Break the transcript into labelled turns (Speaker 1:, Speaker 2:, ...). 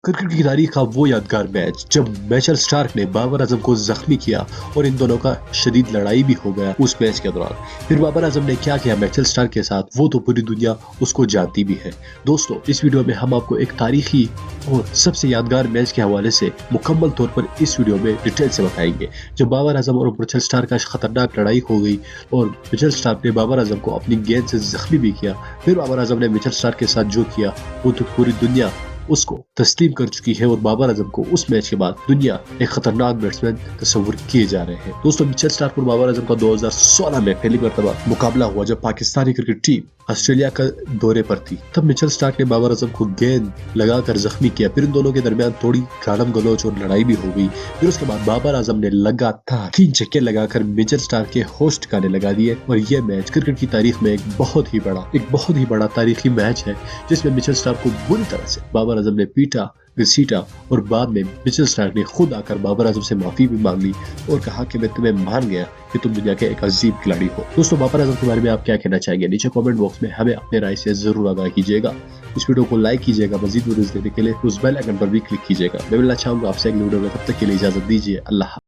Speaker 1: Cricket की तारीख का वो यादगार मैच जब मिचेल स्टार्क ने बाबर आजम को जख्मी किया और इन दोनों का शदीद लड़ाई भी हो गया उस मैच के दौरान। फिर बाबर आजम ने क्या किया मिचेल स्टार्क के साथ, वो तो पूरी दुनिया उसको जानती भी है। दोस्तों, इस वीडियो में हम आपको एक तारीखी और सबसे यादगार मैच के हवाले से मुकम्मल तौर पर इस वीडियो में डिटेल से बताएंगे। जब बाबर आजम और मिचेल स्टार्क का खतरनाक लड़ाई हो गई और मिचेल स्टार्क ने बाबर आजम को अपनी गेंद से जख्मी भी किया, फिर बाबर आजम ने मिचेल स्टार्क के साथ जो किया वो तो पूरी दुनिया उसको तस्लीम कर चुकी है और बाबर आजम को उस मैच के बाद दुनिया एक खतरनाक बैट्समैन तस्वुर किए जा रहे हैं। दोस्तों, मिचेल स्टार्क और बाबर आजम का 2016 में पहली मरतबा मुकाबला हुआ जब पाकिस्तानी क्रिकेट टीम ऑस्ट्रेलिया का दौरे पर थी। तब मिचेल स्टार्क ने बाबर आजम को गेंद लगाकर जख्मी किया। फिर इन दोनों के दरमियान थोड़ी गालम गलोच और लड़ाई भी हो गई। फिर उसके बाद बाबर आजम ने लगातार 3 छक्के लगाकर मिचेल स्टार्क के होश ठिकाने लगा दिए और यह मैच क्रिकेट की तारीख में एक बहुत ही बड़ा तारीखी मैच है, जिसमें मिचेल स्टार्क को बुरी तरह से बाबर आजम ने पीटा, घसीटा और बाद में मिचेल स्टार्क ने खुद आकर बाबर आजम से माफी भी मांग ली और कहा कि मैं तुम्हें मान गया कि तुम दुनिया के एक अजीब खिलाड़ी हो। दोस्तों, बाबर आजम के बारे में आप क्या कहना चाहेंगे? नीचे कमेंट बॉक्स में हमें अपने राय से जरूर आगाह कीजिएगा। इस वीडियो को लाइक कीजिएगा, मजीद वीडियोस देखने के लिए उस बेल आइकन पर भी क्लिक कीजिएगा। मैं मिलना चाहूंगा आपसे अगली वीडियो में, तब तक के लिए इजाजत दीजिए। अल्लाह।